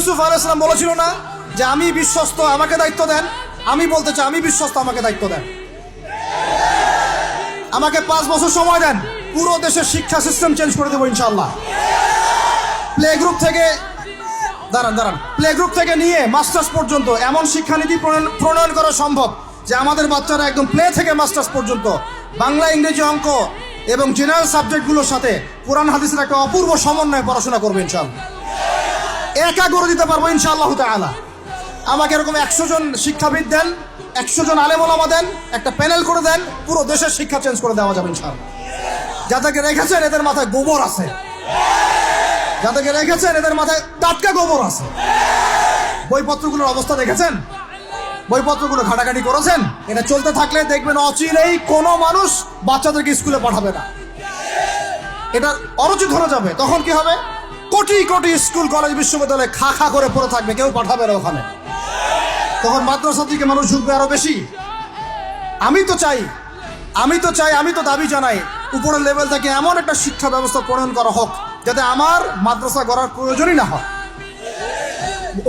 ইউসুফ আলাইহিস সালাম বলেছিল না যে আমি বিশ্বস্ত, আমাকে দায়িত্ব দেন? আমি বলতে চাই আমি বিশ্বস্ত, আমাকে দায়িত্ব দেন। আমাকে 5 বছর সময় দেন, পুরো দেশের শিক্ষা সিস্টেম চেঞ্জ করে দেবো ইনশাআল্লাহ। প্লে গ্রুপ থেকে প্লে গ্রুপ থেকে নিয়ে মাস্টার্স পর্যন্ত এমন শিক্ষানীতি প্রণয়ন করা সম্ভব যে আমাদের বাচ্চারা একদম প্লে থেকে মাস্টার্স পর্যন্ত বাংলা, ইংরেজি, অঙ্ক এবং জেনারেল সাবজেক্টগুলোর সাথে কোরআন হাদিসের একটা অপূর্ব সমন্বয়ে পড়াশোনা করবে ইনশাআল্লাহ। একা করে দিতে পারবো ইনশাআল্লাহ তাআলা। আমাকে এরকম 100 জন শিক্ষাবিদ দেন, 100 জন আলেম ওলামা দেন, একটা প্যানেল করে দেন, পুরো দেশের শিক্ষা চেঞ্জ করে দেওয়া যাবে ইনশাআল্লাহ। যাদেরকে রেখেছেন এদের মাথায় গোবর আছে, যাদেরকে রেখেছেন এদের মাথায় টাটকা গোবর আছে। বইপত্রগুলোর অবস্থা দেখেছেন? বইপত্রগুলো ঘাটাঘাটি করেছেন? এটা চলতে থাকলে দেখবেন অচিরেই কোনো মানুষ বাচ্চাদেরকে স্কুলে পাঠাবে না, এটা অরুচিত হয়ে যাবে। তখন কি হবে? কোটি কোটি স্কুল, কলেজ, বিশ্ববিদ্যালয়ে খা খা করে পড়ে থাকবে, কেউ পাঠাবে না ওখানে। তখন মাদ্রাসা থেকে মানুষ ঝুঁকবে আরো বেশি। আমি তো দাবি জানাই উপরের লেভেল থেকে এমন একটা শিক্ষা ব্যবস্থা প্রণয়ন করা হোক যাতে আমার মাদ্রাসা গড়ার প্রয়োজনই না হয়।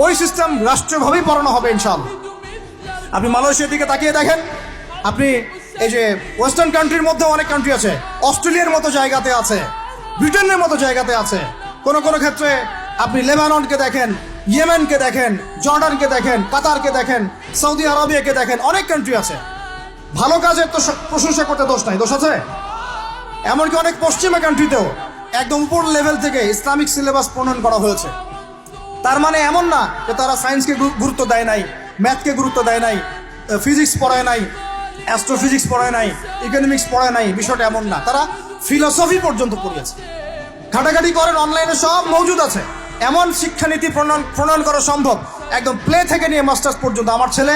ওই সিস্টেম রাষ্ট্রীয়ভাবেই পড়ানো হবে ইনশাআল্লাহ। আপনি মালয়েশিয়ার দিকে তাকিয়ে দেখেন, আপনি এই যে ওয়েস্টার্ন কান্ট্রির মধ্যে অনেক কান্ট্রি আছে, অস্ট্রেলিয়ার মতো জায়গাতে আছে, ব্রিটেনের মতো জায়গাতে আছে, কোনো কোনো ক্ষেত্রে আপনি লেবাননকে দেখেন, ইয়েমেনকে দেখেন, জর্ডানকে দেখেন, কাতারকে দেখেন, সৌদি আরবিয়াকে দেখেন, অনেক কান্ট্রি আছে। ভালো কাজের তো প্রশংসা করতে দোষ নাই, দোষ আছে? এমনকি অনেক পশ্চিমা কান্ট্রিতেও একদম উপর লেভেল থেকে ইসলামিক সিলেবাস প্রণয়ন করা হয়েছে। তার মানে এমন না যে তারা সায়েন্সকে গুরুত্ব দেয় নাই, ম্যাথকে গুরুত্ব দেয় নাই, ফিজিক্স পড়ায় নাই, অ্যাস্ট্রোফিজিক্স পড়ায় নাই, ইকোনমিক্স পড়ায় নাই, বিষয়টা এমন না। তারা ফিলোসফি পর্যন্ত পড়িয়েছে। ঘাটাঘাটি করেন, অনলাইনে সব মজুদ আছে। এমন শিক্ষানীতি প্রণয়ন করা সম্ভব একদম প্লে থেকে নিয়ে মাস্টার্স পর্যন্ত। আমার ছেলে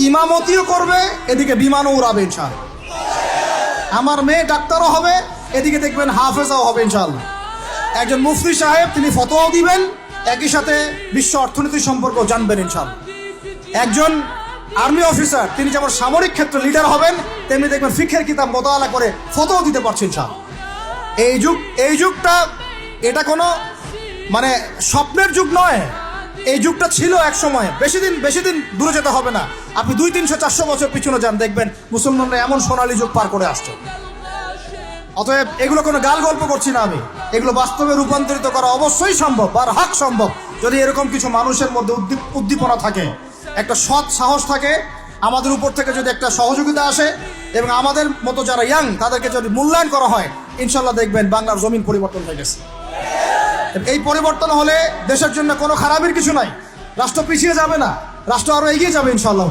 ইমামতিও করবে, এদিকে বিমানও উড়াবে ইনশাআল্লাহ। আমার মেয়ে ডাক্তারও হবে, এদিকে দেখবেন হাফেজাও হবে ইনশাআল্লাহ। একজন মুফতি সাহেব, তিনি ফতোয়াও দিবেন, একই সাথে বিশ্ব অর্থনীতি সম্পর্কেও জানবেন ইনশাআল্লাহ। একজন আর্মি অফিসার, তিনি যেমন সামরিক ক্ষেত্রে লিডার হবেন, তেমনি দেখবেন ফিকহের কিতাব মোতালা করে ফতোয়া দিতে পারছেন ইনশাআল্লাহ। এই যুগটা এটা কোনো মানে স্বপ্নের যুগ নয়, এই যুগটা ছিল এক সময়। বেশি দিন দূরে যেতে হবে না, আপনি 200, 300, 400 বছর পিছনে যান, দেখবেন মুসলমানরা এমন সোনালী যুগ পার করে আসছে। অতএব এগুলো কোনো গাল গল্প করছি না আমি, এগুলো বাস্তবে রূপান্তরিত করা অবশ্যই সম্ভব, বারহাক সম্ভব, যদি এরকম কিছু মানুষের মধ্যে উদ্দীপনা থাকে, একটা সৎ সাহস থাকে, আমাদের উপর থেকে যদি একটা সহযোগিতা আসে এবং আমাদের মতো যারা ইয়াং তাদেরকে যদি মূল্যায়ন করা হয়, ইনশাল্লাহ দেখবেন বাংলার জমিন পরিবর্তন হয়ে গেছে। এই পরিবর্তন হলে দেশের জন্য কোনো খারাপের কিছু নাই, রাষ্ট্র পিছিয়ে যাবে না, রাষ্ট্র আরো এগিয়ে যাবে ইনশাআল্লাহ।